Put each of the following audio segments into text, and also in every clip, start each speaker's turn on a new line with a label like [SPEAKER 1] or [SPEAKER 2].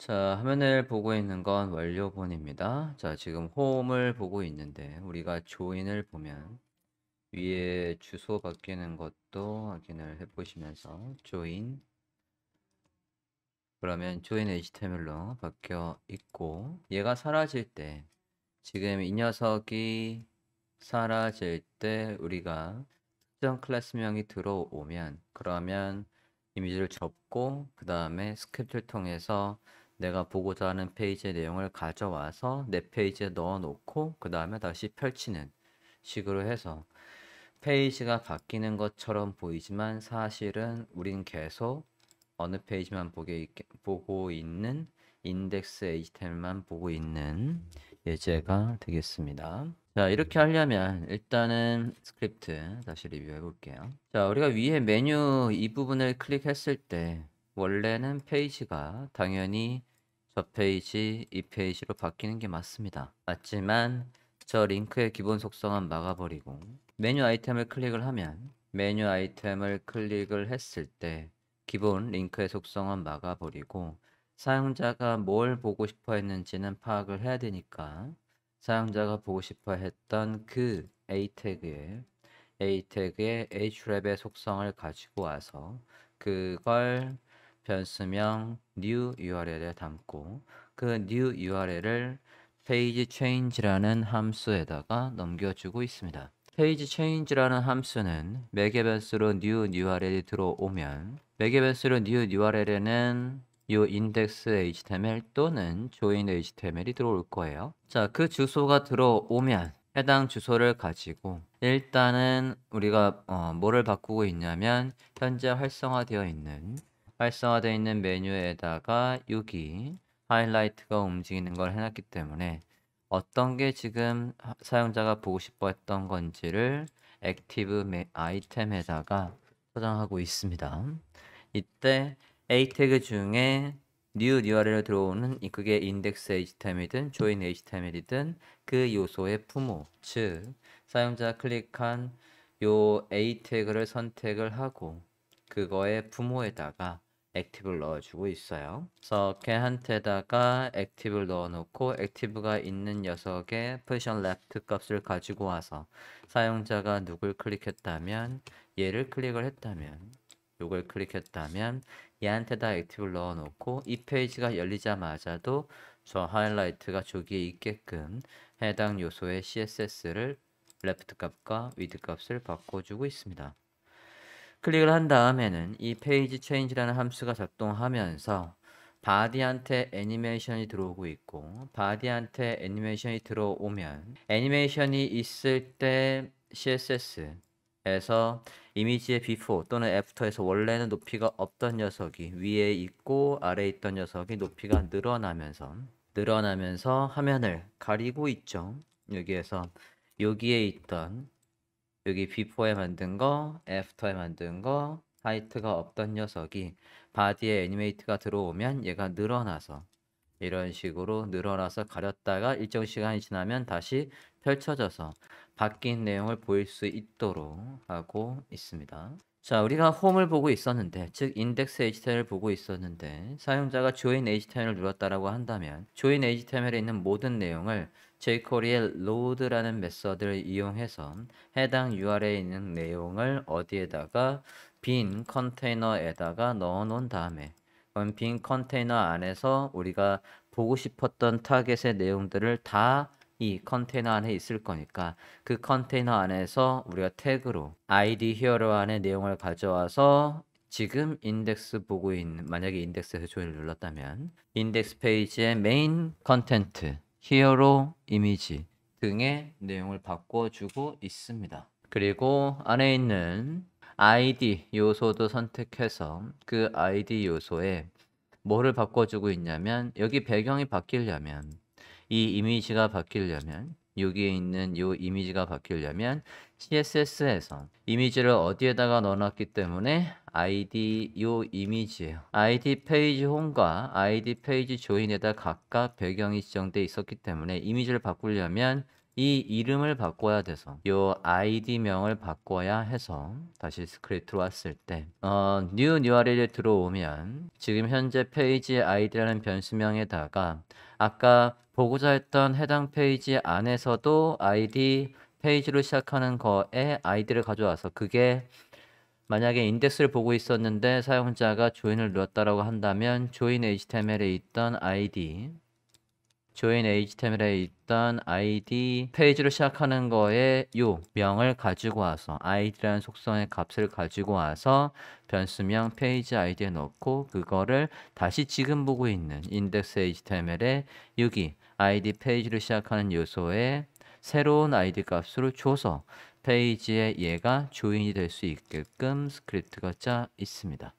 [SPEAKER 1] 자, 화면을 보고 있는 건 완료본입니다. 자, 지금 홈을 보고 있는데 우리가 조인을 보면 위에 주소 바뀌는 것도 확인을 해보시면서 조인 그러면 조인 HTML로 바뀌어 있고 얘가 사라질 때 지금 이 녀석이 사라질 때 우리가 특정 클래스명이 들어오면 그러면 이미지를 접고 그 다음에 스크립트를 통해서 내가 보고자 하는 페이지의 내용을 가져와서 내 페이지에 넣어 놓고 그 다음에 다시 펼치는 식으로 해서 페이지가 바뀌는 것처럼 보이지만 사실은 우린 계속 어느 페이지만 보고 있는 인덱스 HTML만 보고 있는 예제가 되겠습니다. 자, 이렇게 하려면 일단은 스크립트 다시 리뷰해 볼게요. 자, 우리가 위에 메뉴 이 부분을 클릭했을 때 원래는 페이지가 당연히 저 페이지, 이 페이지로 바뀌는 게 맞습니다. 맞지만 저 링크의 기본 속성은 막아버리고 메뉴 아이템을 클릭을 하면 메뉴 아이템을 클릭을 했을 때 기본 링크의 속성은 막아버리고 사용자가 뭘 보고 싶어 했는지는 파악을 해야 되니까 사용자가 보고 싶어 했던 그 A 태그의 href의 속성을 가지고 와서 그걸 변수명 new URL에 담고 그 new URL을 page change라는 함수에다가 넘겨주고 있습니다. page change라는 함수는 매개 변수로 new URL이 들어오면 매개 변수로 new URL에는 요 index HTML 또는 join HTML이 들어올 거예요. 자, 그 주소가 들어오면 해당 주소를 가지고 일단은 우리가 뭐를 바꾸고 있냐면 현재 활성화되어 있는 메뉴에다가 여기 하이라이트가 움직이는 걸 해놨기 때문에 어떤 게 지금 사용자가 보고 싶어 했던 건지를 액티브 아이템에다가 저장하고 있습니다. 이때 A 태그 중에 new URL에 들어오는 그게 index HTML이든 join HTML이든 그 요소의 부모, 즉 사용자 클릭한 요 A 태그를 선택을 하고 그거의 부모에다가 액티브를 넣어주고 있어요. 그래서 걔한테다가 액티브를 넣어놓고 액티브가 있는 녀석의 position left 값을 가지고 와서 사용자가 누굴 클릭했다면 얘를 클릭을 했다면 요걸 클릭했다면 얘한테다 액티브를 넣어놓고 이 페이지가 열리자마자도 저 하이라이트가 저기에 있게끔 해당 요소의 CSS를 레프트 값과 위드 값을 바꿔주고 있습니다. 클릭을 한 다음에는 이 페이지 체인지라는 함수가 작동하면서 바디한테 애니메이션이 들어오고 있고 바디한테 애니메이션이 들어오면 애니메이션이 있을 때 CSS에서 이미지의 before 또는 after에서 원래는 높이가 없던 녀석이 위에 있고 아래에 있던 녀석이 높이가 늘어나면서 화면을 가리고 있죠. 여기에 있던 여기 before에 만든 거, after에 만든 거, 하이트가 없던 녀석이 바디에 애니메이트가 들어오면 얘가 늘어나서 이런 식으로 늘어나서 가렸다가 일정 시간이 지나면 다시 펼쳐져서 바뀐 내용을 보일 수 있도록 하고 있습니다. 자, 우리가 홈을 보고 있었는데, 즉 index HTML을 보고 있었는데 사용자가 join HTML을 눌렀다라고 한다면 join HTML에 있는 모든 내용을 jQuery의 load라는 메서드를 이용해서 해당 URL에 있는 내용을 어디에다가 빈 컨테이너에다가 넣어 놓은 다음에 그럼 빈 컨테이너 안에서 우리가 보고 싶었던 타겟의 내용들을 다 이 컨테이너 안에 있을 거니까 그 컨테이너 안에서 우리가 태그로 id 히어로 안에 내용을 가져와서 지금 인덱스 보고 있는 만약에 인덱스에서 조인을 눌렀다면 인덱스 페이지의 메인 컨텐트, 히어로 이미지 등의 내용을 바꿔주고 있습니다. 그리고 안에 있는 id 요소도 선택해서 그 id 요소에 뭐를 바꿔주고 있냐면 여기 배경이 바뀌려면 이 이미지가 바뀌려면 여기에 있는 이 이미지가 바뀌려면 CSS에서 이미지를 어디에다가 넣어놨기 때문에 id 요 이미지예요. id 페이지 홈과 id 페이지 조인에다 각각 배경이 지정돼 있었기 때문에 이미지를 바꾸려면 이 이름을 바꿔야 돼서 요 id명을 바꿔야 해서 다시 스크립트로 왔을 때 new URL에 들어오면 지금 현재 페이지 id라는 변수명에다가 아까 보고자 했던 해당 페이지 안에서도 id 페이지로 시작하는 거에 id를 가져와서 그게 만약에 인덱스를 보고 있었는데 사용자가 조인을 눌렀다라고 한다면 조인 HTML에 있던 id 조인 HTML에 있던 id 페이지로 시작하는 거에 요 명을 가지고 와서 id라는 속성의 값을 가지고 와서 변수명 페이지 id에 넣고 그거를 다시 지금 보고 있는 인덱스 HTML에 여기 id 페이지로 시작하는 요소에 새로운 id 값으로 줘서 페이지에 얘가 조인이 될 수 있게끔 스크립트가 짜 있습니다.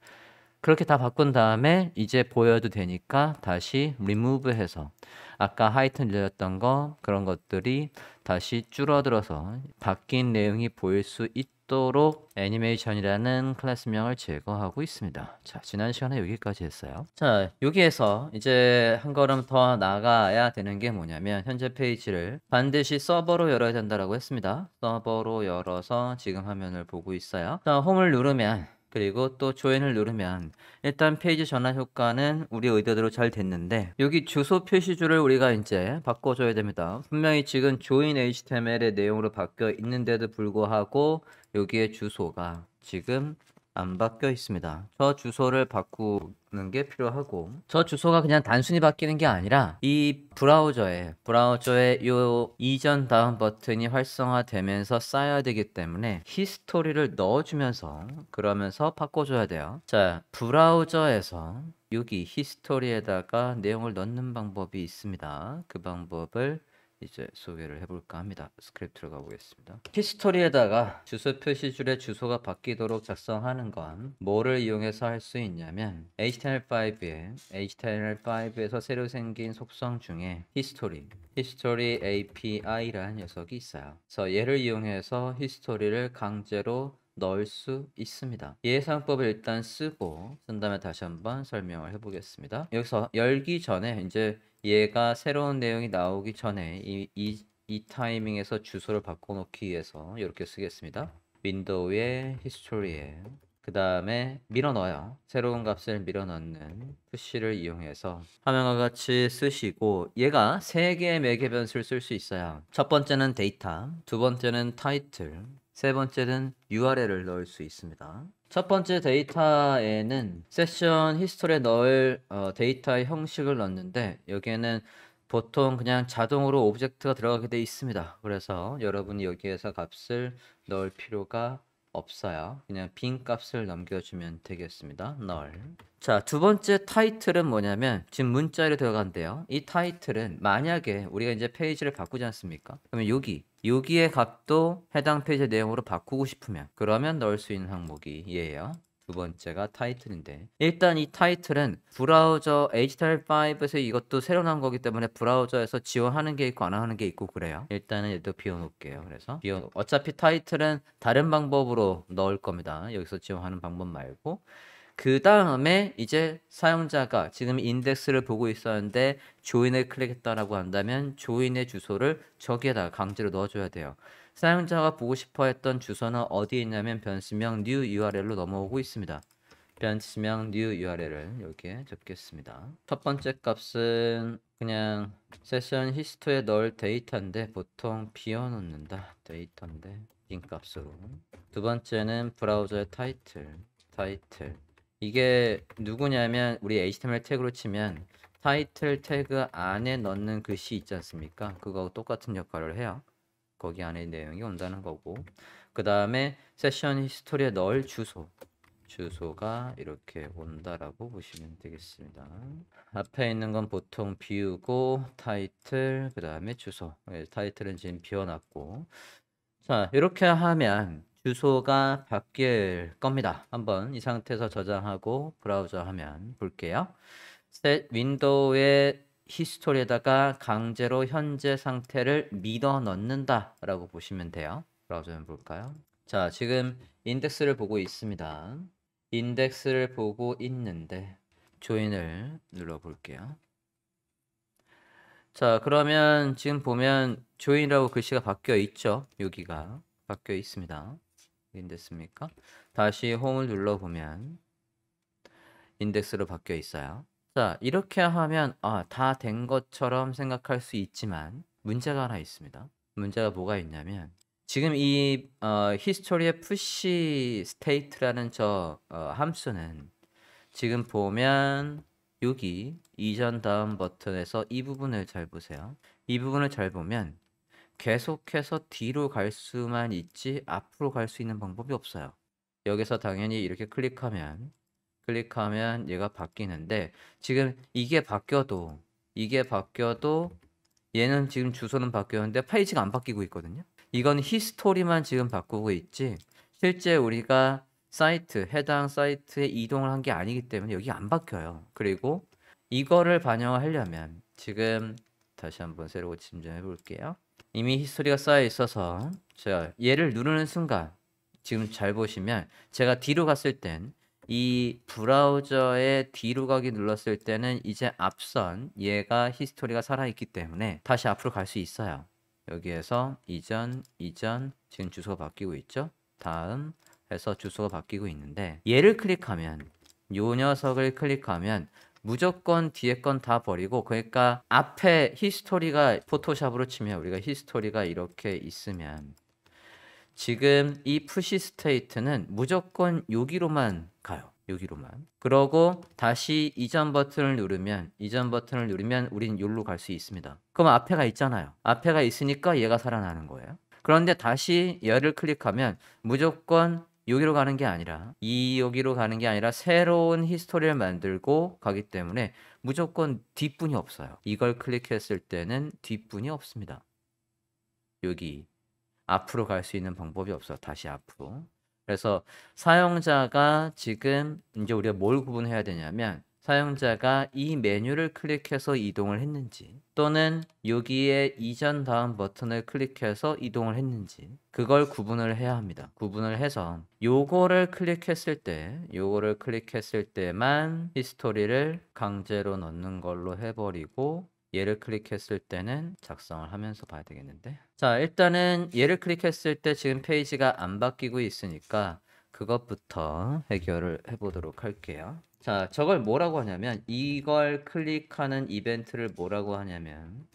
[SPEAKER 1] 그렇게 다 바꾼 다음에 이제 보여도 되니까 다시 remove 해서 아까 하이튼 늘렸던 거 그런 것들이 다시 줄어들어서 바뀐 내용이 보일 수 있도록 애니메이션이라는 클래스명을 제거하고 있습니다. 자, 지난 시간에 여기까지 했어요. 자, 여기에서 이제 한 걸음 더 나가야 되는 게 뭐냐면 현재 페이지를 반드시 서버로 열어야 된다고 했습니다. 서버로 열어서 지금 화면을 보고 있어요. 자, 홈을 누르면 그리고 또 조인을 누르면 일단 페이지 전환 효과는 우리 의도대로 잘 됐는데 여기 주소 표시줄을 우리가 이제 바꿔줘야 됩니다. 분명히 지금 조인 HTML의 내용으로 바뀌어 있는데도 불구하고 여기에 주소가 지금 안 바뀌어 있습니다. 저 주소를 바꾸는 게 필요하고 저 주소가 그냥 단순히 바뀌는 게 아니라 이 브라우저에 요 이전 다음 버튼이 활성화되면서 쌓여야 되기 때문에 히스토리를 넣어주면서 그러면서 바꿔줘야 돼요. 자, 브라우저에서 여기 히스토리에다가 내용을 넣는 방법이 있습니다. 그 방법을 이제 소개를 해볼까 합니다. 스크립트로 가보겠습니다. 히스토리에다가 주소 표시줄에 주소가 바뀌도록 작성하는 건 뭐를 이용해서 할 수 있냐면 HTML5에서 새로 생긴 속성 중에 히스토리 API라는 녀석이 있어요. 그래서 얘를 이용해서 히스토리를 강제로 넣을 수 있습니다. 예상법을 일단 쓰고 쓴 다음에 다시 한번 설명을 해보겠습니다. 여기서 열기 전에 이제 얘가 새로운 내용이 나오기 전에 이 타이밍에서 주소를 바꿔놓기 위해서 이렇게 쓰겠습니다. 윈도우의 히스토리에 그 다음에 밀어 넣어요. 새로운 값을 밀어 넣는 푸시를 이용해서 화면과 같이 쓰시고 얘가 3개의 매개 변수를 쓸 수 있어요. 첫 번째는 데이터, 두 번째는 타이틀, 세 번째는 URL을 넣을 수 있습니다. 첫 번째 데이터에는 세션 히스토리에 넣을 데이터의 형식을 넣는데 여기에는 보통 그냥 자동으로 오브젝트가 들어가게 돼 있습니다. 그래서 여러분이 여기에서 값을 넣을 필요가 없어요. 그냥 빈 값을 넘겨주면 되겠습니다. null. 자, 두 번째 타이틀은 뭐냐면 지금 문자로 들어간대요. 이 타이틀은 만약에 우리가 이제 페이지를 바꾸지 않습니까? 그러면 여기의 값도 해당 페이지 내용으로 바꾸고 싶으면 그러면 넣을 수 있는 항목이 얘예요. 두 번째가 타이틀인데 일단 이 타이틀은 브라우저 HTML5에서 이것도 새로 나온 거기 때문에 브라우저에서 지원하는 게 있고 안 하는 게 있고 그래요. 일단은 얘도 비워놓을게요. 그래서 어차피 타이틀은 다른 방법으로 넣을 겁니다. 여기서 지원하는 방법 말고 그 다음에 이제 사용자가 지금 인덱스를 보고 있었는데 조인을 클릭했다라고 한다면 조인의 주소를 저기에다가 강제로 넣어줘야 돼요. 사용자가 보고 싶어 했던 주소는 어디에 있냐면 변수명 new URL로 넘어오고 있습니다. 변수명 new URL을 여기에 적겠습니다. 첫 번째 값은 그냥 세션 히스토리에 넣을 데이터인데 보통 비워놓는다. 데이터인데 빈 값으로. 두 번째는 브라우저의 타이틀. 이게 누구냐면 우리 HTML 태그로 치면 타이틀 태그 안에 넣는 글씨 있지 않습니까? 그거 똑같은 역할을 해요. 거기 안에 내용이 온다는 거고 그 다음에 세션 히스토리에 넣을 주소가 이렇게 온다라고 보시면 되겠습니다. 앞에 있는 건 보통 비우고 타이틀 그 다음에 주소 타이틀은 지금 비워놨고 자 이렇게 하면 주소가 바뀔 겁니다. 한번 이 상태에서 저장하고 브라우저 화면 볼게요. 윈도우의 히스토리에다가 강제로 현재 상태를 밀어 넣는다 라고 보시면 돼요. 브라우저 화면 볼까요? 자 지금 인덱스를 보고 있습니다. 인덱스를 보고 있는데 조인을 눌러 볼게요. 자, 그러면 지금 보면 join이라고 글씨가 바뀌어 있죠. 여기가 바뀌어 있습니다. 됐습니까? 다시 홈을 눌러보면 인덱스로 바뀌어 있어요. 자, 이렇게 하면 다 된 것처럼 생각할 수 있지만 문제가 하나 있습니다. 문제가 뭐가 있냐면 지금 이 히스토리의 푸시 스테이트라는 저 함수는 지금 보면 여기 이전 다음 버튼에서 이 부분을 잘 보세요. 이 부분을 잘 보면 계속해서 뒤로 갈 수만 있지 앞으로 갈 수 있는 방법이 없어요. 여기서 당연히 이렇게 클릭하면 얘가 바뀌는데 지금 이게 바뀌어도 얘는 지금 주소는 바뀌었는데 페이지가 안 바뀌고 있거든요. 이건 히스토리만 지금 바꾸고 있지 실제 우리가 해당 사이트에 이동을 한 게 아니기 때문에 여기 안 바뀌어요. 그리고 이거를 반영하려면 지금 다시 한번 새로 고침 좀 해볼게요. 이미 히스토리가 쌓여 있어서 제가 얘를 누르는 순간 지금 잘 보시면 제가 뒤로 갔을 땐 이 브라우저에 뒤로 가기 눌렀을 때는 이제 앞선 얘가 히스토리가 살아있기 때문에 다시 앞으로 갈 수 있어요. 여기에서 이전 지금 주소가 바뀌고 있죠. 다음 해서 주소가 바뀌고 있는데 얘를 클릭하면 요 녀석을 클릭하면 무조건 뒤에 건 다 버리고 그러니까 앞에 히스토리가 포토샵으로 치면 우리가 히스토리가 이렇게 있으면 지금 이 푸시 스테이트는 무조건 여기로만 가요. 여기로만. 그러고 다시 이전 버튼을 누르면 우린 여기로 갈 수 있습니다. 그럼 앞에가 있잖아요. 앞에가 있으니까 얘가 살아나는 거예요. 그런데 다시 얘를 클릭하면 무조건 여기로 가는 게 아니라 여기로 가는 게 아니라 새로운 히스토리를 만들고 가기 때문에 무조건 뒷분이 없어요. 이걸 클릭했을 때는 뒷분이 없습니다. 여기 앞으로 갈 수 있는 방법이 없어. 다시 앞으로. 그래서 사용자가 지금 이제 우리가 뭘 구분해야 되냐면 사용자가 이 메뉴를 클릭해서 이동을 했는지 또는 여기에 이전 다음 버튼을 클릭해서 이동을 했는지 그걸 구분을 해야 합니다. 구분을 해서 요거를 클릭했을 때만 히스토리를 강제로 넣는 걸로 해버리고 얘를 클릭했을 때는 작성을 하면서 봐야 되겠는데 자 일단은 얘를 클릭했을 때 지금 페이지가 안 바뀌고 있으니까 그것부터 해결을 해보도록 할게요. 자 저걸 뭐라고 하냐면 이걸 클릭하는 이벤트를 뭐라고 하냐면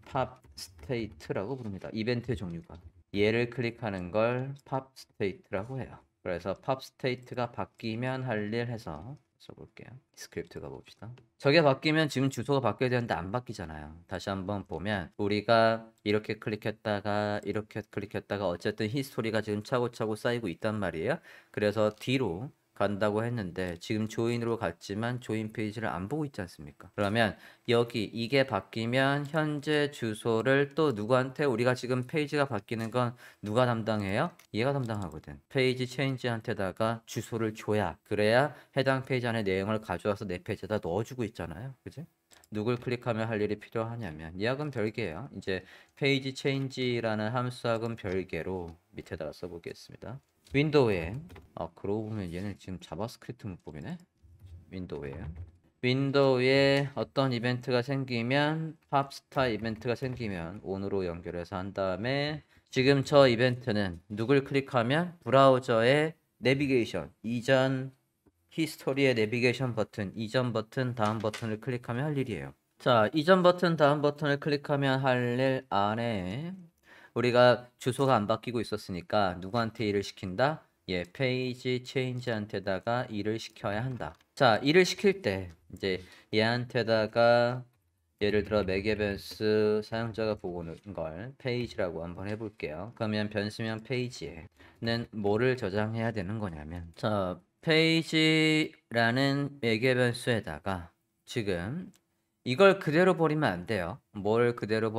[SPEAKER 1] 팝 스테이트라고 부릅니다. 이벤트 종류가 얘를 클릭하는 걸 팝 스테이트라고 해요. 그래서 팝 스테이트가 바뀌면 할 일 해서 써볼게요. 스크립트 가봅시다. 저게 바뀌면 지금 주소가 바뀌어야 되는데 안 바뀌잖아요. 다시 한번 보면 우리가 이렇게 클릭했다가 어쨌든 히스토리가 지금 차고차고 쌓이고 있단 말이에요. 그래서 뒤로 간다고 했는데 지금 조인으로 갔지만 조인 페이지를 안 보고 있지 않습니까? 그러면 여기 이게 바뀌면 현재 주소를 또 누구한테 우리가 지금 페이지가 바뀌는 건 누가 담당해요? 얘가 담당하거든. 페이지 체인지한테다가 주소를 줘야 그래야 해당 페이지 안에 내용을 가져와서 내 페이지에다 넣어주고 있잖아요. 그지? 누굴 클릭하면 할 일이 필요하냐면 얘하고는 별개예요. 이제 페이지 체인지라는 함수하고는 별개로 밑에다가 써보겠습니다. 윈도우에 그러고 보면 얘는 지금 자바스크립트 문법이네. 윈도우에 어떤 이벤트가 생기면 팝스타 이벤트가 생기면 on으로 연결해서 한 다음에 지금 저 이벤트는 누굴 클릭하면 브라우저의 내비게이션 이전 히스토리의 내비게이션 버튼 이전 버튼 다음 버튼을 클릭하면 할 일이에요. 자 이전 버튼 다음 버튼을 클릭하면 할 일 안에 우리가 주소가 안 바뀌고 있었으니까 누구한테 일을 시킨다? 페이지 체인지한테다가 일을 시켜야 한다. 자, 일을 시킬 때 이제 얘한테다가 예를 들어 맥의 변수 사용자가 보고 오는 걸 페이지라고 한번 해볼게요. 그러면 변수명 페이지에는 뭐를 저장해야 되는 거냐면 자, 페이지라는 맥의 변수에다가 지금 이걸 그대로 버리면 안 돼요. 뭘 그대로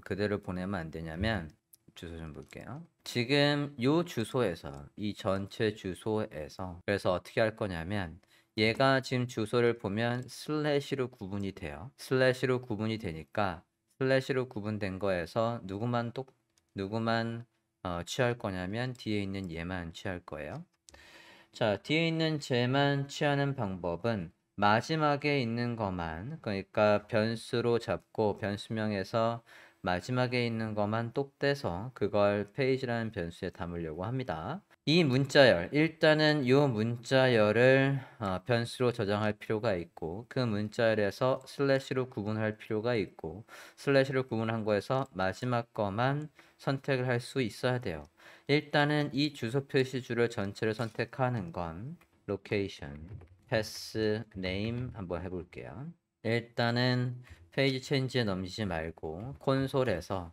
[SPEAKER 1] 그대로 보내면 안 되냐면 주소 좀 볼게요. 지금 이 주소에서 이 전체 주소에서 그래서 어떻게 할 거냐면 얘가 지금 주소를 보면 슬래시로 구분이 돼요. 슬래시로 구분이 되니까 슬래시로 구분된 거에서 누구만 취할 거냐면 뒤에 있는 얘만 취할 거예요. 자, 뒤에 있는 쟤만 취하는 방법은 마지막에 있는 것만, 그러니까 변수로 잡고 변수명에서 마지막에 있는 것만 똑 떼서 그걸 페이지라는 변수에 담으려고 합니다. 이 문자열, 일단은 이 문자열을 변수로 저장할 필요가 있고, 그 문자열에서 슬래시로 구분할 필요가 있고, 슬래시로 구분한 거에서 마지막 거만 선택을 할 수 있어야 돼요. 일단은 이 주소 표시줄을 전체를 선택하는 건 location, pass, name 한번 해볼게요. 일단은 페이지 체인지에 넘기지 말고 콘솔에서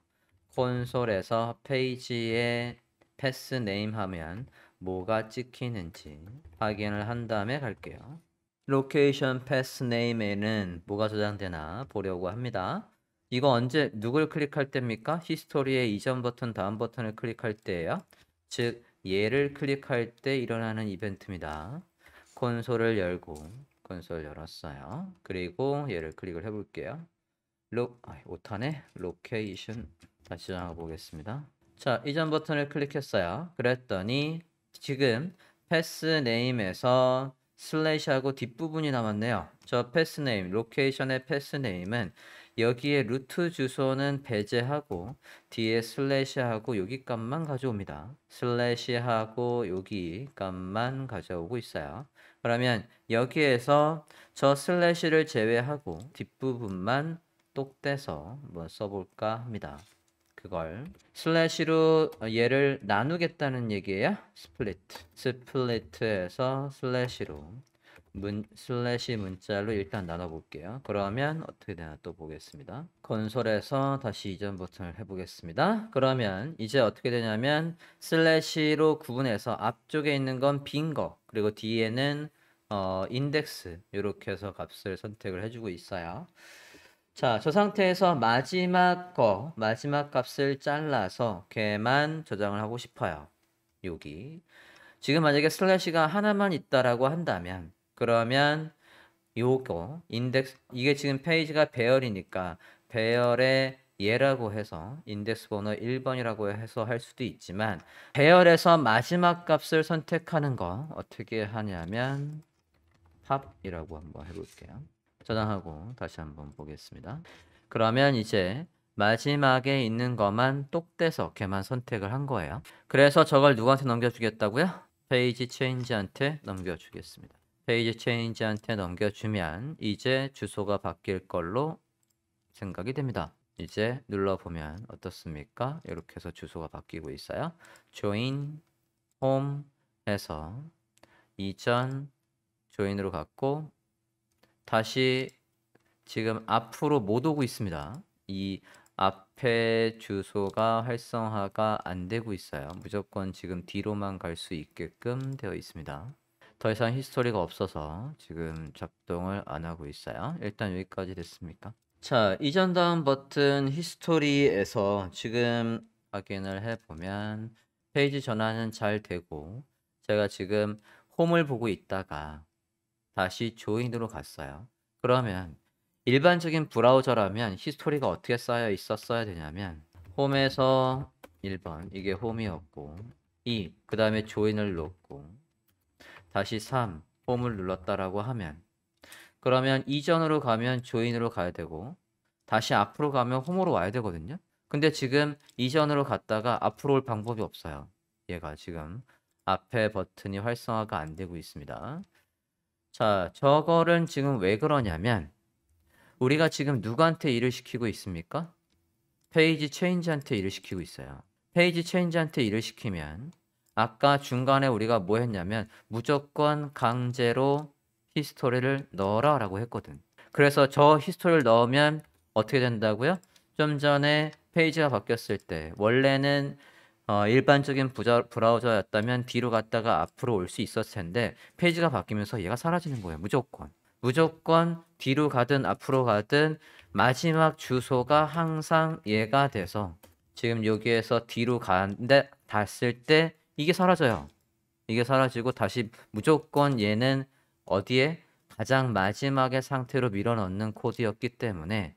[SPEAKER 1] 페이지에 패스 네임 하면 뭐가 찍히는지 확인을 한 다음에 갈게요. 로케이션 패스 네임에는 뭐가 저장되나 보려고 합니다. 이거 언제 누굴 클릭할 때입니까? 히스토리의 이전 버튼 다음 버튼을 클릭할 때예요. 즉 얘를 클릭할 때 일어나는 이벤트입니다. 콘솔을 열고 콘솔 열었어요. 그리고 얘를 클릭을 해볼게요. 오타네 로케이션 다시 저장해 보겠습니다. 자, 이전 버튼을 클릭했어요. 그랬더니 지금 패스 네임에서 슬래시하고 뒷부분이 남았네요. 저 패스 네임, 로케이션의 패스 네임은 여기에 루트 주소는 배제하고 뒤에 슬래시하고 여기 값만 가져옵니다. 슬래시하고 여기 값만 가져오고 있어요. 그러면 여기에서 저 슬래시를 제외하고 뒷부분만 똑 떼서 한번 써볼까 합니다. 그걸 슬래시로 얘를 나누겠다는 얘기예요. 스플리트에서 슬래시로 슬래시 문자로 일단 나눠볼게요. 그러면 어떻게 되나 또 보겠습니다. 콘솔에서 다시 이전 버튼을 해보겠습니다. 그러면 이제 어떻게 되냐면 슬래시로 구분해서 앞쪽에 있는 건 빈 거, 그리고 뒤에는 인덱스 이렇게 해서 값을 선택을 해주고 있어요. 자, 저 상태에서 마지막 값을 잘라서 걔만 저장을 하고 싶어요. 여기. 지금 만약에 슬래시가 하나만 있다라고 한다면, 그러면 요거, 인덱스, 이게 지금 페이지가 배열이니까, 배열의 얘라고 해서, 인덱스 번호 1번이라고 해서 할 수도 있지만, 배열에서 마지막 값을 선택하는 거, 어떻게 하냐면, 팝이라고 한번 해볼게요. 저장하고 다시 한번 보겠습니다. 그러면 이제 마지막에 있는 것만 똑 떼서 걔만 선택을 한 거예요. 그래서 저걸 누구한테 넘겨주겠다고요? 페이지 체인지한테 넘겨주겠습니다. 페이지 체인지한테 넘겨주면 이제 주소가 바뀔 걸로 생각이 됩니다. 이제 눌러보면 어떻습니까? 이렇게 해서 주소가 바뀌고 있어요. join home에서 이전 조인으로 갔고 다시 지금 앞으로 못 오고 있습니다. 이 앞에 주소가 활성화가 안 되고 있어요. 무조건 지금 뒤로만 갈 수 있게끔 되어 있습니다. 더 이상 히스토리가 없어서 지금 작동을 안 하고 있어요. 일단 여기까지 됐습니까? 자, 이전 다음 버튼 히스토리에서 지금 확인을 해보면 페이지 전환은 잘 되고 제가 지금 홈을 보고 있다가 다시 조인으로 갔어요. 그러면 일반적인 브라우저라면 히스토리가 어떻게 쌓여 있었어야 되냐면 홈에서 1번 이게 홈이었고 2, 그 다음에 조인을 넣고 다시 3, 홈을 눌렀다라고 하면 그러면 이전으로 가면 조인으로 가야 되고 다시 앞으로 가면 홈으로 와야 되거든요. 근데 지금 이전으로 갔다가 앞으로 올 방법이 없어요. 얘가 지금 앞에 버튼이 활성화가 안 되고 있습니다. 자, 저거는 지금 왜 그러냐면 우리가 지금 누구한테 일을 시키고 있습니까? 페이지 체인지한테 일을 시키고 있어요. 페이지 체인지한테 일을 시키면 아까 중간에 우리가 뭐 했냐면 무조건 강제로 히스토리를 넣어라 라고 했거든. 그래서 저 히스토리를 넣으면 어떻게 된다고요? 좀 전에 페이지가 바뀌었을 때 원래는 일반적인 브라우저였다면 뒤로 갔다가 앞으로 올 수 있었을 텐데 페이지가 바뀌면서 얘가 사라지는 거예요. 무조건 뒤로 가든 앞으로 가든 마지막 주소가 항상 얘가 돼서 지금 여기에서 뒤로 가는데 닿았을 때 이게 사라져요. 이게 사라지고 다시 무조건 얘는 어디에 가장 마지막의 상태로 밀어넣는 코드였기 때문에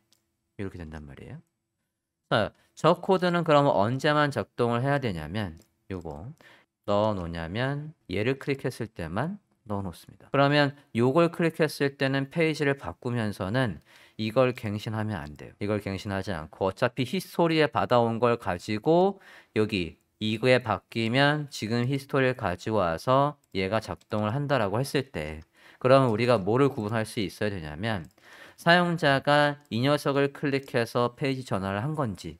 [SPEAKER 1] 이렇게 된단 말이에요. 자, 저 코드는 그러면 언제만 작동을 해야 되냐면 요거 넣어 놓냐면 얘를 클릭했을 때만 넣어 놓습니다. 그러면 요걸 클릭했을 때는 페이지를 바꾸면서는 이걸 갱신하면 안 돼요. 이걸 갱신하지 않고 어차피 히스토리에 받아온 걸 가지고 여기 이거에 바뀌면 지금 히스토리를 가지고 와서 얘가 작동을 한다라고 했을 때 그러면 우리가 뭐를 구분할 수 있어야 되냐면 사용자가 이 녀석을 클릭해서 페이지 전환을 한 건지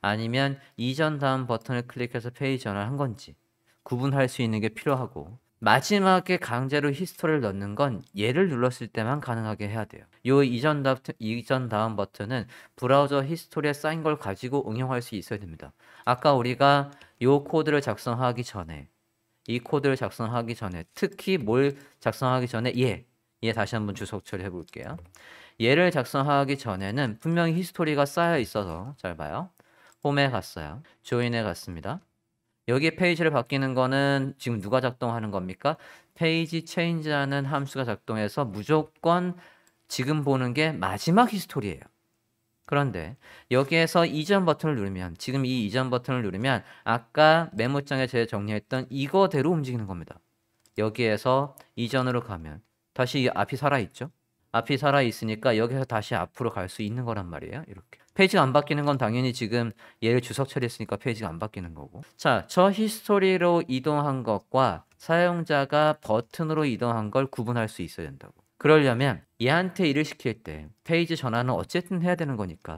[SPEAKER 1] 아니면 이전 다음 버튼을 클릭해서 페이지 전환을 한 건지 구분할 수 있는 게 필요하고 마지막에 강제로 히스토리를 넣는 건 얘를 눌렀을 때만 가능하게 해야 돼요. 요 이전 다음 버튼은 브라우저 히스토리에 쌓인 걸 가지고 응용할 수 있어야 됩니다. 아까 우리가 요 코드를 작성하기 전에 이 코드를 작성하기 전에 특히 뭘 작성하기 전에 얘 다시 한번 주석 처리해 볼게요. 얘를 작성하기 전에는 분명히 히스토리가 쌓여 있어서 잘 봐요. 홈에 갔어요. 조인에 갔습니다. 여기 페이지를 바뀌는 거는 지금 누가 작동하는 겁니까? 페이지 체인지라는 함수가 작동해서 무조건 지금 보는 게 마지막 히스토리예요. 그런데 여기에서 이전 버튼을 누르면 지금 이 이전 버튼을 누르면 아까 메모장에 제가 정리했던 이거대로 움직이는 겁니다. 여기에서 이전으로 가면 다시 앞이 살아있죠? 앞이 살아있으니까 여기서 다시 앞으로 갈 수 있는 거란 말이에요. 이렇게. 페이지가 안 바뀌는 건 당연히 지금 얘를 주석 처리했으니까 페이지가 안 바뀌는 거고. 자, 저 히스토리로 이동한 것과 사용자가 버튼으로 이동한 걸 구분할 수 있어야 된다고. 그러려면 얘한테 일을 시킬 때 페이지 전환은 어쨌든 해야 되는 거니까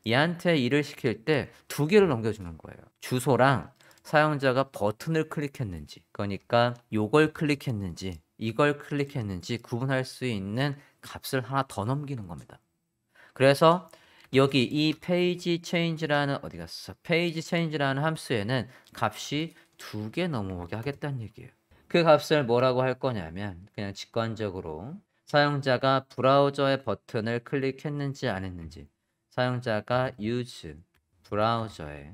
[SPEAKER 1] 얘한테 일을 시킬 때 두 개를 넘겨주는 거예요. 주소랑 사용자가 버튼을 클릭했는지 그러니까 요걸 클릭했는지 이걸 클릭했는지 구분할 수 있는 값을 하나 더 넘기는 겁니다. 그래서 여기 이 페이지 체인지라는 어디 갔어? 페이지 체인지라는 함수에는 값이 두 개 넘어오게 하겠다는 얘기예요. 그 값을 뭐라고 할 거냐면 그냥 직관적으로 사용자가 브라우저의 버튼을 클릭했는지 안 했는지 사용자가 use 브라우저에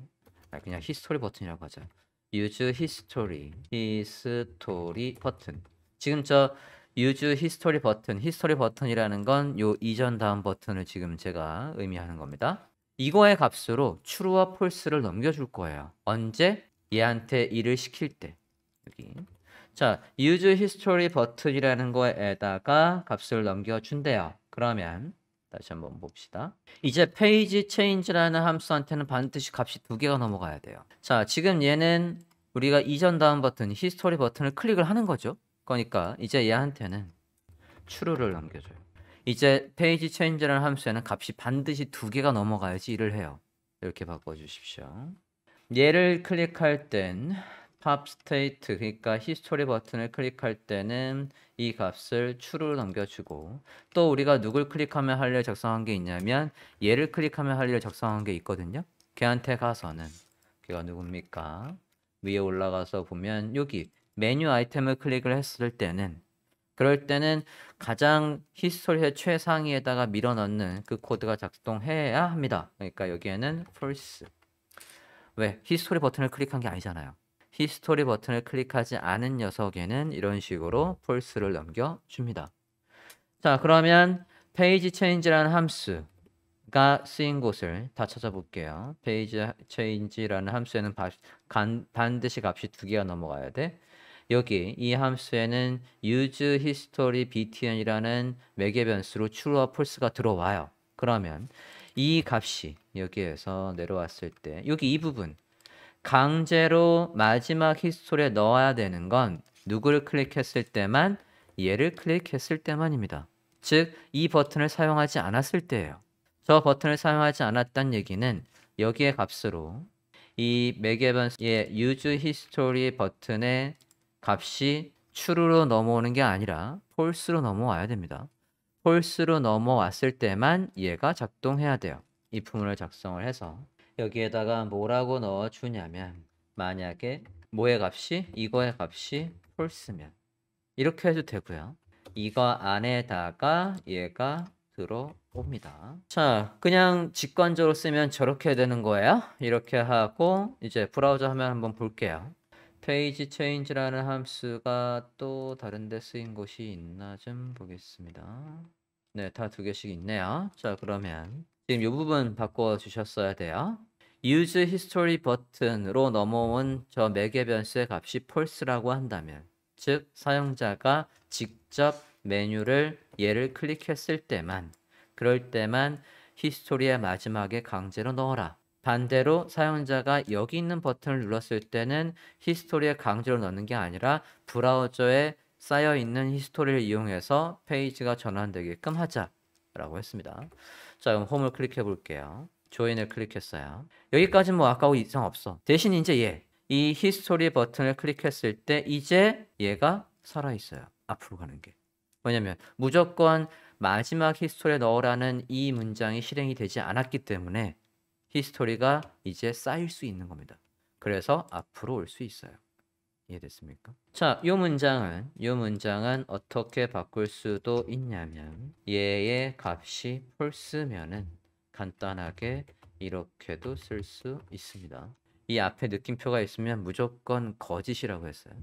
[SPEAKER 1] 그냥 히스토리 버튼이라고 하자. use history 버튼. 지금 저 use history 버튼이라는 건 요 이전 다음 버튼을 지금 제가 의미하는 겁니다. 이거의 값으로 true와 false를 넘겨줄 거예요. 언제? 얘한테 일을 시킬 때. 여기. 자, use history 버튼이라는 거에다가 값을 넘겨준대요. 그러면 다시 한번 봅시다. 이제 페이지 체인지라는 함수한테는 반드시 값이 두 개가 넘어가야 돼요. 자, 지금 얘는 우리가 이전 다음 버튼, 히스토리 버튼을 클릭을 하는 거죠. 그러니까 이제 얘한테는 true를 넘겨줘요. 이제 페이지 체인지라는 함수에는 값이 반드시 두 개가 넘어가야지 일을 해요. 이렇게 바꿔주십시오. 얘를 클릭할 땐 pop state 그러니까 히스토리 버튼을 클릭할 때는 이 값을 true로 넘겨주고 또 우리가 누굴 클릭하면 할 일 작성한 게 있냐면 얘를 클릭하면 할 일을 작성한 게 있거든요. 걔한테 가서는 걔가 누굽니까? 위에 올라가서 보면 여기 메뉴 아이템을 클릭을 했을 때는 그럴 때는 가장 히스토리의 최상위에다가 밀어넣는 그 코드가 작동해야 합니다. 그러니까 여기에는 false. 왜? 히스토리 버튼을 클릭한 게 아니잖아요. 히스토리 버튼을 클릭하지 않은 녀석에는 이런 식으로 false를 넘겨줍니다. 자, 그러면 페이지 체인지라는 함수가 쓰인 곳을 다 찾아볼게요. 페이지 체인지라는 함수에는 반드시 값이 두 개가 넘어가야 돼. 여기 이 함수에는 use history btn이라는 매개 변수로 true와 false가 들어와요. 그러면 이 값이 여기에서 내려왔을 때 여기 이 부분 강제로 마지막 히스토리에 넣어야 되는 건 누구를 클릭했을 때만 얘를 클릭했을 때만입니다. 즉 이 버튼을 사용하지 않았을 때예요. 저 버튼을 사용하지 않았다는 얘기는 여기의 값으로 이 매개 변수의 use history 버튼의 값이 true로 넘어오는 게 아니라 false로 넘어와야 됩니다. false로 넘어왔을 때만 얘가 작동해야 돼요. 이 부분을 작성을 해서 여기에다가 뭐라고 넣어주냐면 만약에 뭐의 값이 이거의 값이 false면 이렇게 해도 되고요. 이거 안에다가 얘가 들어옵니다. 자, 그냥 직관적으로 쓰면 저렇게 되는 거예요. 이렇게 하고 이제 브라우저 화면 한번 볼게요. 페이지 체인지라는 함수가 또 다른 데 쓰인 곳이 있나 좀 보겠습니다. 네, 다 두 개씩 있네요. 자, 그러면 지금 이 부분 바꿔주셨어야 돼요. use history 버튼으로 넘어온 저 매개 변수의 값이 false라고 한다면 즉 사용자가 직접 메뉴를 얘를 클릭했을 때만 그럴 때만 히스토리의 마지막에 강제로 넣어라. 반대로 사용자가 여기 있는 버튼을 눌렀을 때는 히스토리에 강제로 넣는 게 아니라 브라우저에 쌓여있는 히스토리를 이용해서 페이지가 전환되게끔 하자라고 했습니다. 자, 그럼 홈을 클릭해 볼게요. 조인을 클릭했어요. 여기까지는 뭐 아까하고 이상 없어. 대신 이제 이 히스토리 버튼을 클릭했을 때 이제 얘가 살아있어요. 앞으로 가는 게. 왜냐면 무조건 마지막 히스토리에 넣으라는 이 문장이 실행이 되지 않았기 때문에 히스토리가 이제 쌓일 수 있는 겁니다. 그래서 앞으로 올 수 있어요. 이해됐습니까? 자, 이 문장은 어떻게 바꿀 수도 있냐면 얘의 값이 false면은 간단하게 이렇게도 쓸 수 있습니다. 이 앞에 느낌표가 있으면 무조건 거짓이라고 했어요.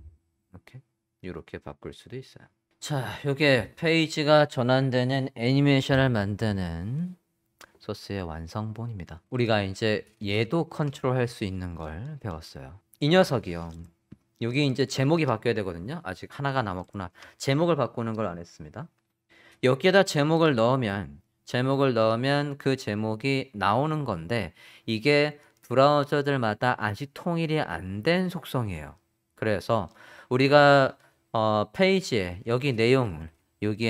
[SPEAKER 1] 이렇게 바꿀 수도 있어요. 자, 요게 페이지가 전환되는 애니메이션을 만드는 소스의 완성본입니다. 우리가 이제 얘도 컨트롤할 수 있는 걸 배웠어요. 이 녀석이요. 여기 이제 제목이 바뀌어야 되거든요. 아직 하나가 남았구나. 제목을 바꾸는 걸 안 했습니다. 여기에다 제목을 넣으면 그 제목이 나오는 건데 이게 브라우저들마다 아직 통일이 안 된 속성이에요. 그래서 우리가 페이지에 여기에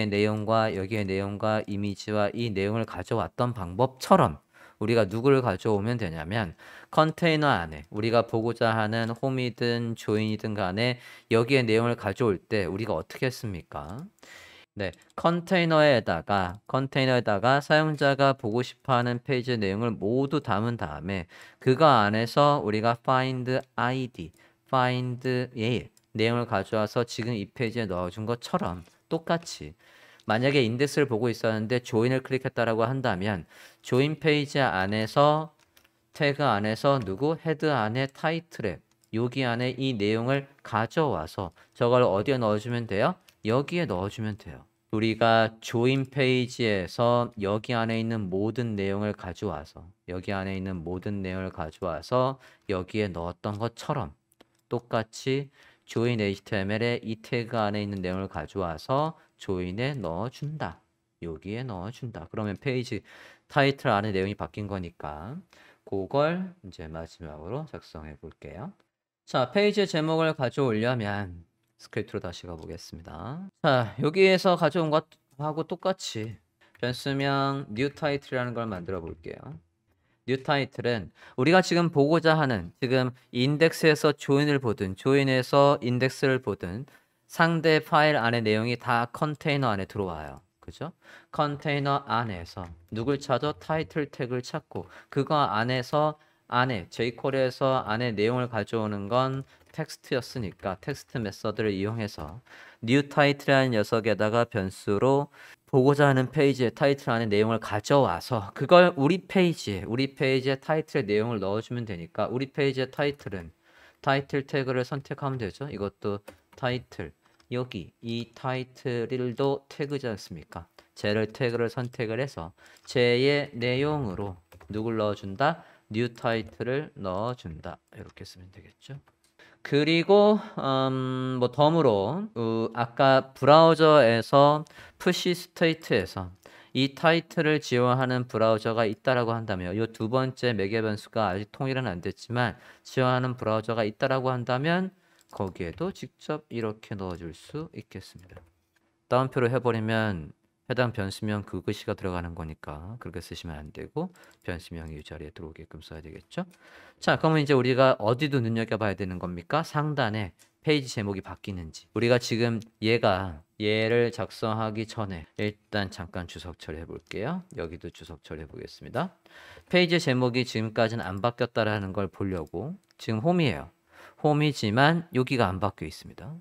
[SPEAKER 1] 내용과 이미지와 이 내용을 가져왔던 방법처럼 우리가 누구를 가져오면 되냐면 컨테이너 안에 우리가 보고자 하는 홈이든 조인이든 간에 여기에 내용을 가져올 때 우리가 어떻게 했습니까? 네, 컨테이너에다가 사용자가 보고 싶어하는 페이지 내용을 모두 담은 다음에 그거 안에서 우리가 find id, find 내용을 가져와서 지금 이 페이지에 넣어준 것처럼 똑같이 만약에 인덱스를 보고 있었는데 조인을 클릭했다라고 한다면 조인 페이지 안에서 태그 안에서 헤드 안에 타이틀에 여기 안에 이 내용을 가져와서 저걸 어디에 넣어주면 돼요? 여기에 넣어주면 돼요. 우리가 조인 페이지에서 여기 안에 있는 모든 내용을 가져와서 여기에 넣었던 것처럼 똑같이 조인 HTML에 이 태그 안에 있는 내용을 가져와서 조인에 넣어준다. 여기에 넣어준다. 그러면 페이지 타이틀 안에 내용이 바뀐 거니까 그걸 이제 마지막으로 작성해 볼게요. 자, 페이지 제목을 가져오려면 스크립트로 다시 가보겠습니다. 자, 여기에서 가져온 것하고 똑같이 변수명 new title이라는 걸 만들어 볼게요. new title은 우리가 지금 보고자 하는 지금 인덱스에서 조인에서 인덱스를 보든 상대 파일 안에 내용이 다 컨테이너 안에 들어와요. 그죠? 컨테이너 안에서 누굴 찾아? 타이틀 태그를 찾고 그거 안에서 jQuery에서 안에 내용을 가져오는 건 텍스트였으니까 텍스트 메서드를 이용해서 new title이라는 녀석에다가 변수로 보고자 하는 페이지의 타이틀 안에 내용을 가져와서 그걸 우리 페이지에 타이틀의 내용을 넣어주면 되니까 우리 페이지의 타이틀은 타이틀 태그를 선택하면 되죠. 이것도 타이틀 여기 이 타이틀도 태그지 않습니까? 쟤를 태그를 선택을 해서 쟤의 내용으로 누굴 넣어준다? new title을 넣어준다. 이렇게 쓰면 되겠죠. 그리고 뭐 덤으로 아까 브라우저에서 푸시 스테이트에서 이 타이틀을 지원하는 브라우저가 있다라고 한다면 이 두 번째 매개 변수가 아직 통일은 안 됐지만 지원하는 브라우저가 있다라고 한다면 거기에도 직접 이렇게 넣어줄 수 있겠습니다. 다운표로 해버리면 해당 변수명 그 글씨가 들어가는 거니까 그렇게 쓰시면 안 되고 변수명이 이 자리에 들어오게끔 써야 되겠죠. 자, 그러면 이제 우리가 어디도 눈여겨봐야 되는 겁니까? 상단에 페이지 제목이 바뀌는지. 우리가 지금 얘를 작성하기 전에 일단 잠깐 주석 처리해 볼게요. 여기도 주석 처리해 보겠습니다. 페이지 제목이 지금까지는 안 바뀌었다라는 걸 보려고 지금 홈이에요. 홈이지만 여기가 안 바뀌어 있습니다.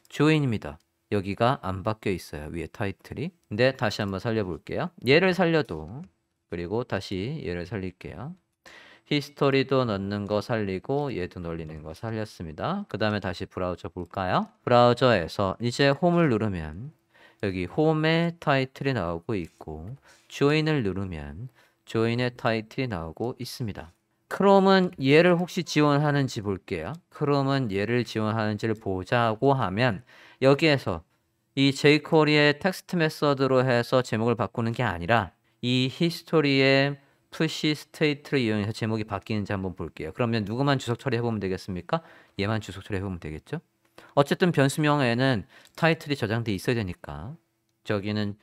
[SPEAKER 1] 조인입니다. 여기가 안 바뀌어 있어요. 위에 타이틀이. 근데 다시 한번 살려볼게요. 얘를 살려도 그리고 다시 얘를 살릴게요. 히스토리도 넣는 거 살리고 얘도 넣는 거 살렸습니다. 그 다음에 다시 브라우저 볼까요? 브라우저에서 이제 홈을 누르면 여기 홈의 타이틀이 나오고 있고 조인을 누르면 조인의 타이틀이 나오고 있습니다. 크롬은 얘를 혹시 지원하는지 볼게요. 크롬은 얘를 지원하는지를 보자고 하면 여기에서 이 jQuery의 텍스트 메서드로 해서 제목을 바꾸는 게 아니라 이 히스토리의 푸시 스테이트를 이용해서 제목이 바뀌는지 한번 볼게요. 그러면 누구만 주석 처리해보면 되겠습니까? 얘만 주석 처리해보면 되겠죠? 어쨌든 변수명에는 타이틀이 저장돼 있어야 되니까 저기는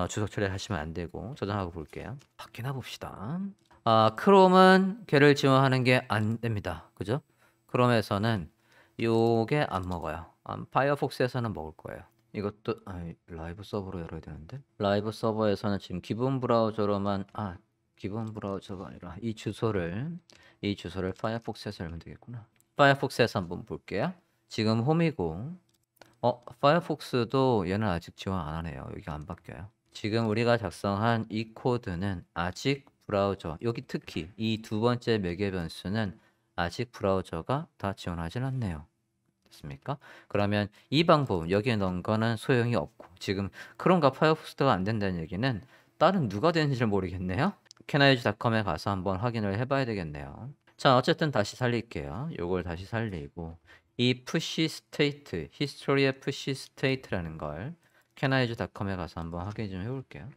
[SPEAKER 1] 주석 처리를 하시면 안 되고 저장하고 볼게요. 바뀌나 봅시다. 크롬은 걔를 지원하는 게 안 됩니다. 그죠? 크롬에서는 요게 안 먹어요. 파이어폭스에서는 먹을 거예요. 이것도 라이브 서버로 열어야 되는데 라이브 서버에서는 지금 기본 브라우저로만 기본 브라우저가 아니라 이 주소를 파이어폭스에서 열면 되겠구나. 파이어폭스에서 한번 볼게요. 지금 홈이고 파이어폭스도 얘는 아직 지원 안 하네요. 여기가 안 바뀌어요. 지금 우리가 작성한 이 코드는 아직 브라우저, 여기 특히 이 두 번째 매개 변수는 아직 브라우저가 다 지원하진 않네요. 됐습니까? 그러면 이 방법 여기에 넣은 거는 소용이 없고 지금 크롬과 파이어폭스가 안 된다는 얘기는 다른 누가 되는지를 모르겠네요. canIUse.com에 가서 한번 확인을 해봐야 되겠네요. 자, 어쨌든 다시 살릴게요. 요걸 다시 살리고 이 push state, history의 push state라는 걸 canIUse.com에 가서 한번 확인 좀 해볼게요.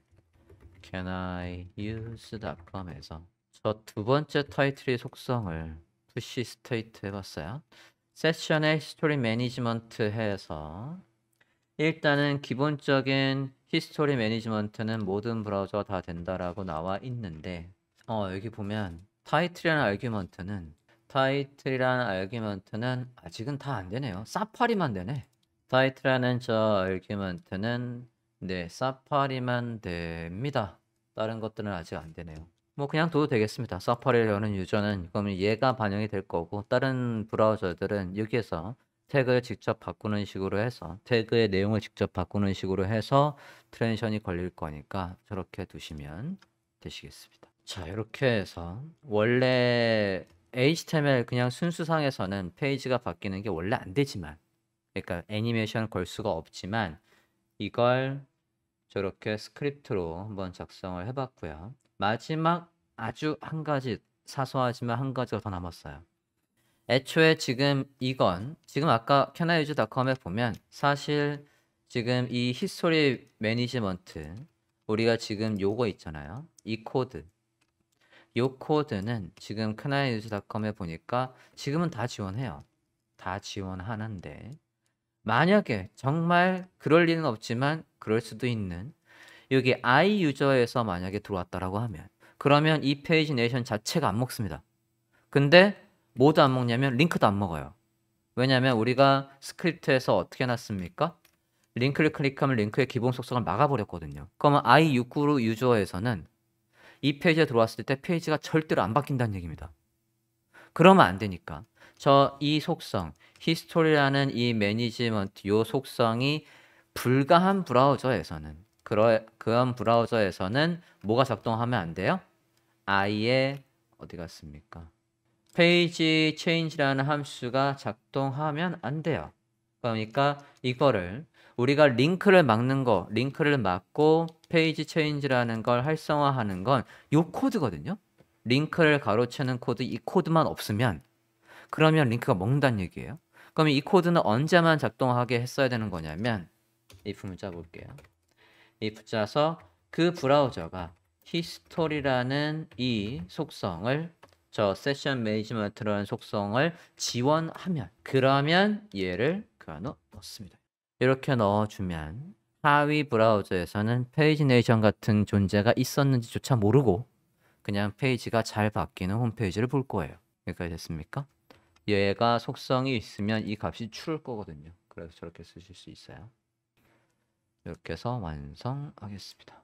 [SPEAKER 1] canIUse.com에서 저 두 번째 타이틀의 속성을 push state 해봤어요. 세션의 히스토리 매니지먼트 해서 일단은 기본적인 히스토리 매니지먼트는 모든 브라우저가 다 된다라고 나와 있는데 여기 보면 타이틀이라는 아규먼트는 아직은 다 안 되네요. 사파리만 되네. 타이틀이라는 저 아규먼트는 네, 사파리만 됩니다. 다른 것들은 아직 안 되네요. 뭐 그냥 둬도 되겠습니다. 사파리를 여는 유저는 그러면 얘가 반영이 될 거고 다른 브라우저들은 여기에서 태그를 직접 바꾸는 식으로 해서 태그의 내용을 직접 바꾸는 식으로 해서 트랜지션이 걸릴 거니까 저렇게 두시면 되시겠습니다. 자, 이렇게 해서 원래 HTML 그냥 순수상에서는 페이지가 바뀌는 게 원래 안 되지만 그러니까 애니메이션 걸 수가 없지만 이걸 저렇게 스크립트로 한번 작성을 해봤고요. 마지막 아주 한 가지 사소하지만 한 가지가 더 남았어요. 애초에 지금 이건 지금 아까 canIUse.com에 보면 사실 지금 이 히스토리 매니지먼트 우리가 지금 요거 있잖아요. 이 코드 요 코드는 지금 canIUse.com에 보니까 지금은 다 지원해요. 다 지원하는데 만약에 정말 그럴 리는 없지만 그럴 수도 있는 여기 i 유저에서 만약에 들어왔다라고 하면 그러면 이 페이지 내이션 자체가 안 먹습니다. 근데 뭐도 안 먹냐면 링크도 안 먹어요. 왜냐면 우리가 스크립트에서 어떻게 해놨습니까? 링크를 클릭하면 링크의 기본 속성을 막아버렸거든요. 그러면 i69 유저에서는 이 페이지에 들어왔을 때 페이지가 절대로 안 바뀐다는 얘기입니다. 그러면 안 되니까 이 속성 히스토리라는 이 매니지먼트 요 속성이 불가한 브라우저에서는 그런 브라우저에서는 뭐가 작동하면 안 돼요? i의 어디 갔습니까? 페이지 체인지라는 함수가 작동하면 안 돼요. 그러니까 이거를 우리가 링크를 막고 페이지 체인지라는 걸 활성화하는 건 요 코드거든요. 링크를 가로채는 코드 이 코드만 없으면 그러면 링크가 먹는다는 얘기예요. 그러면 이 코드는 언제만 작동하게 했어야 되는 거냐면 if를 짜볼게요. if 짜서 그 브라우저가 히스토리라는 이 속성을 저 세션 매니지먼트라는 속성을 지원하면 그러면 얘를 그 안에 넣습니다. 이렇게 넣어주면 하위 브라우저에서는 페이지 네이션 같은 존재가 있었는지조차 모르고 그냥 페이지가 잘 바뀌는 홈페이지를 볼 거예요. 여기까지 됐습니까? 얘가 속성이 있으면 이 값이 추를 거거든요. 그래서 저렇게 쓰실 수 있어요. 이렇게 해서 완성하겠습니다.